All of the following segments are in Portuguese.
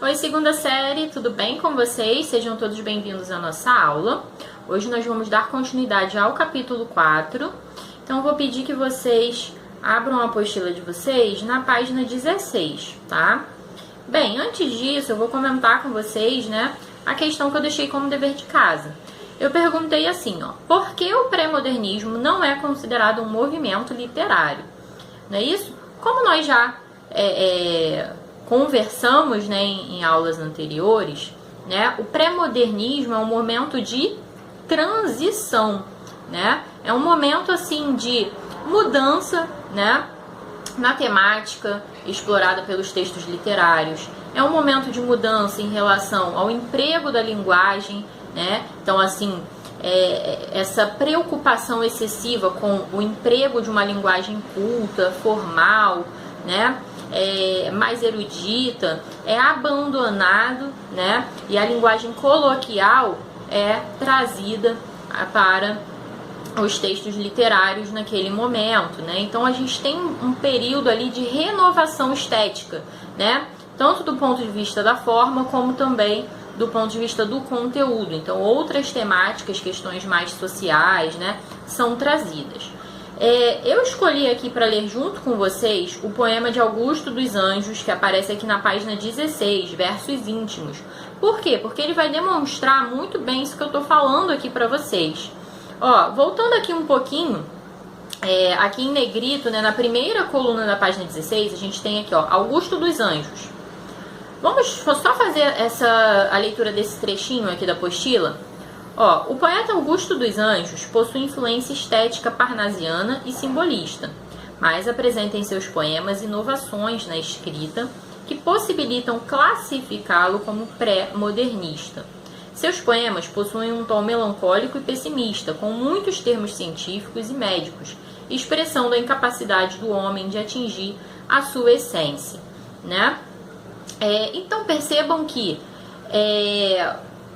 Oi, segunda série, tudo bem com vocês? Sejam todos bem-vindos à nossa aula. Hoje nós vamos dar continuidade ao capítulo 4. Então, eu vou pedir que vocês abram a apostila de vocês na página 16, tá? Bem, antes disso, eu vou comentar com vocês, né, a questão que eu deixei como dever de casa. Eu perguntei assim, ó, por que o pré-modernismo não é considerado um movimento literário? Não é isso? Como nós já conversamos, né, em aulas anteriores, né, o pré-modernismo é um momento de transição, né? É um momento assim de mudança, né, na temática explorada pelos textos literários. É um momento de mudança em relação ao emprego da linguagem, né? Então, assim, essa preocupação excessiva com o emprego de uma linguagem culta, formal, né, mais erudita, é abandonado, né, e a linguagem coloquial é trazida para os textos literários naquele momento, né? Então a gente tem um período ali de renovação estética, né? Tanto do ponto de vista da forma, como também do ponto de vista do conteúdo. Então outras temáticas, questões mais sociais, né, são trazidas. Eu escolhi aqui para ler junto com vocês o poema de Augusto dos Anjos, que aparece aqui na página 16, versos íntimos. Por quê? Porque ele vai demonstrar muito bem isso que eu estou falando aqui para vocês. Ó, voltando aqui um pouquinho, aqui em negrito, né, na primeira coluna da página 16, a gente tem aqui, ó, Augusto dos Anjos. Vamos só fazer a leitura desse trechinho aqui da apostila. Ó, o poeta Augusto dos Anjos possui influência estética parnasiana e simbolista, mas apresenta em seus poemas inovações na escrita que possibilitam classificá-lo como pré-modernista. Seus poemas possuem um tom melancólico e pessimista, com muitos termos científicos e médicos, expressando a incapacidade do homem de atingir a sua essência, né? Então percebam que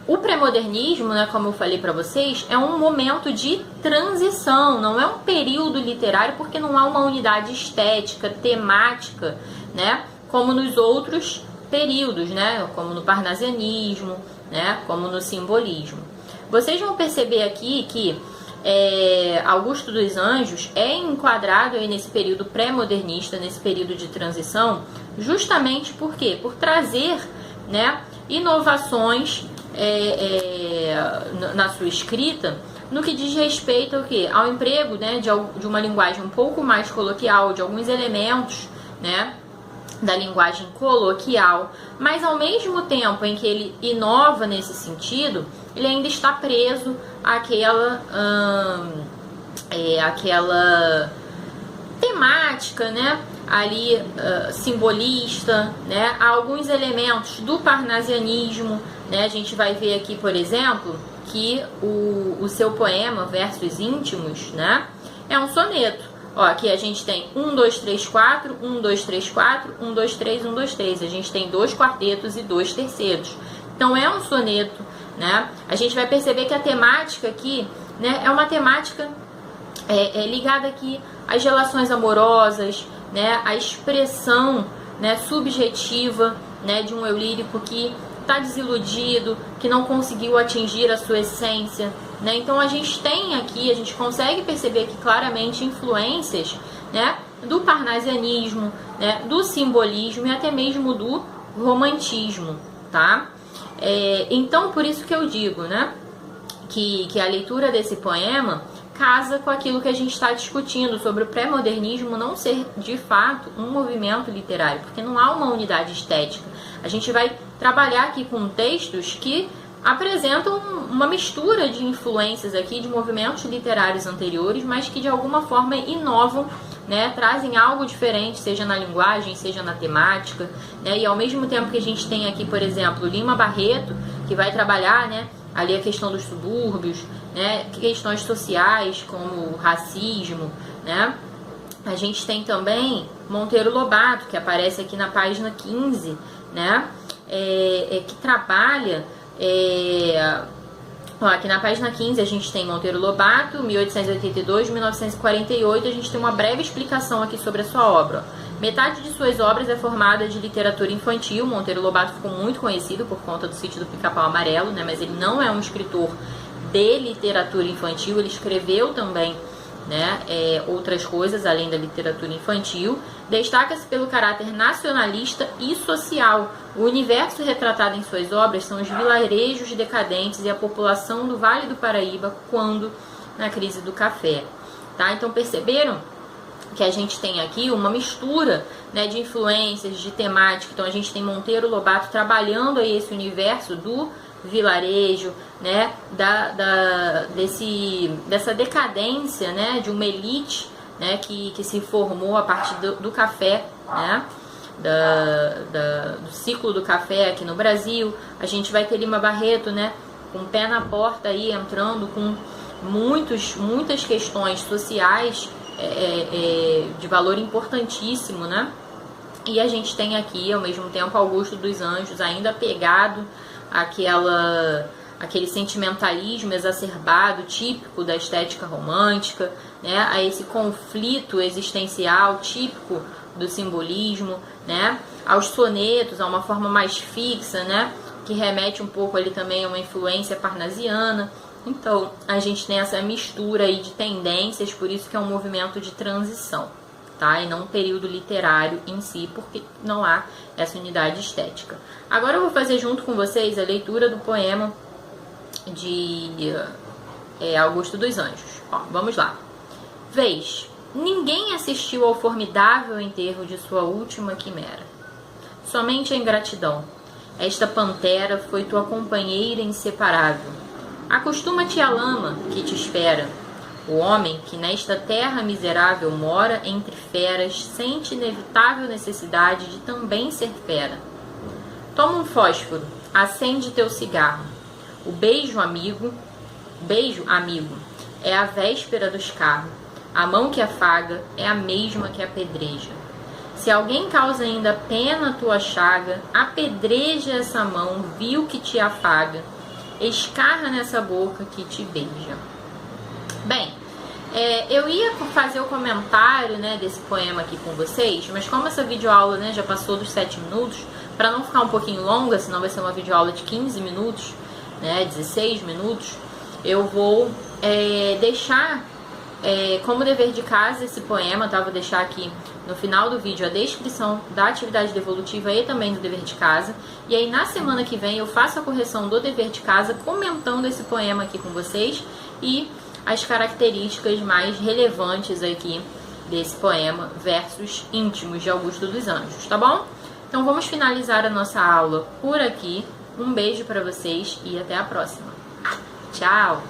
o pré-modernismo, né, como eu falei para vocês, é um momento de transição, não é um período literário, porque não há uma unidade estética, temática, né, como nos outros períodos, né, como no parnasianismo, né, como no simbolismo. Vocês vão perceber aqui que Augusto dos Anjos é enquadrado aí nesse período pré-modernista, nesse período de transição, justamente por quê? Por trazer, né, inovações na sua escrita, no que diz respeito ao quê? Ao emprego, né, de uma linguagem um pouco mais coloquial, de alguns elementos, né, da linguagem coloquial, mas ao mesmo tempo em que ele inova nesse sentido, ele ainda está preso àquela temática, né, ali simbolista, né, há alguns elementos do parnasianismo, né, a gente vai ver aqui, por exemplo, que o seu poema, Versos Íntimos, né, é um soneto. Ó, aqui a gente tem 1, 2, 3, 4, 1, 2, 3, 4, 1, 2, 3, 1, 2, 3. A gente tem 2 quartetos e 2 tercetos. Então é um soneto, né? A gente vai perceber que a temática aqui, né, é uma temática ligada aqui às relações amorosas, né, à expressão, né, subjetiva, né, de um eu lírico que está desiludido, que não conseguiu atingir a sua essência, né? Então a gente tem aqui, a gente consegue perceber aqui claramente influências, né, do parnasianismo, né, do simbolismo e até mesmo do romantismo, tá? Então por isso que eu digo, né, que a leitura desse poema casa com aquilo que a gente está discutindo sobre o pré-modernismo não ser de fato um movimento literário, porque não há uma unidade estética. A gente vai trabalhar aqui com textos que apresentam uma mistura de influências aqui de movimentos literários anteriores, mas que de alguma forma inovam, né, trazem algo diferente, seja na linguagem, seja na temática, né, e ao mesmo tempo que a gente tem aqui, por exemplo, Lima Barreto, que vai trabalhar, né, ali a questão dos subúrbios, né, questões sociais como o racismo, né, a gente tem também Monteiro Lobato, que aparece aqui na página 15, né, que trabalha aqui na página 15 a gente tem Monteiro Lobato, 1882-1948, a gente tem uma breve explicação aqui sobre a sua obra. Metade de suas obras é formada de literatura infantil. Monteiro Lobato ficou muito conhecido por conta do Sítio do Pica-Pau Amarelo, né? Mas ele não é um escritor de literatura infantil, ele escreveu também, né, outras coisas além da literatura infantil. Destaca-se pelo caráter nacionalista e social. O universo retratado em suas obras são os vilarejos decadentes e a população do Vale do Paraíba quando na crise do café. Tá? Então perceberam que a gente tem aqui uma mistura, né, de influências, de temática. Então a gente tem Monteiro Lobato trabalhando aí esse universo do vilarejo, né, dessa decadência, né, de uma elite, né, que se formou a partir do café, né, do ciclo do café aqui no Brasil. A gente vai ter Lima Barreto, né, com o pé na porta aí, entrando com muitas questões sociais de valor importantíssimo, né? E a gente tem aqui, ao mesmo tempo, Augusto dos Anjos ainda pegado aquele sentimentalismo exacerbado, típico da estética romântica, né? A esse conflito existencial, típico do simbolismo, né? Aos sonetos, a uma forma mais fixa, né? Que remete um pouco ali também a uma influência parnasiana. Então, a gente tem essa mistura aí de tendências, por isso que é um movimento de transição, tá? E não um período literário em si, porque não há essa unidade estética. Agora eu vou fazer junto com vocês a leitura do poema de Augusto dos Anjos. Ó, vamos lá. Vês, ninguém assistiu ao formidável enterro de sua última quimera. Somente a ingratidão. Esta pantera foi tua companheira inseparável. Acostuma-te à lama que te espera. O homem que nesta terra miserável mora entre feras sente inevitável necessidade de também ser fera. Toma um fósforo, acende teu cigarro. O beijo amigo, é a véspera do escarro. A mão que afaga é a mesma que apedreja. Se alguém causa ainda pena a tua chaga, apedreja essa mão vil que te afaga. Escarra nessa boca que te beija. Bem, eu ia fazer o comentário, né, desse poema aqui com vocês, mas como essa videoaula, né, já passou dos 7 minutos, para não ficar um pouquinho longa, senão vai ser uma videoaula de 15 minutos, né, 16 minutos, eu vou deixar como dever de casa esse poema, tá? Vou deixar aqui no final do vídeo a descrição da atividade devolutiva e também do dever de casa. E aí na semana que vem eu faço a correção do dever de casa comentando esse poema aqui com vocês e as características mais relevantes aqui desse poema, Versos Íntimos de Augusto dos Anjos, tá bom? Então vamos finalizar a nossa aula por aqui. Um beijo para vocês e até a próxima. Tchau!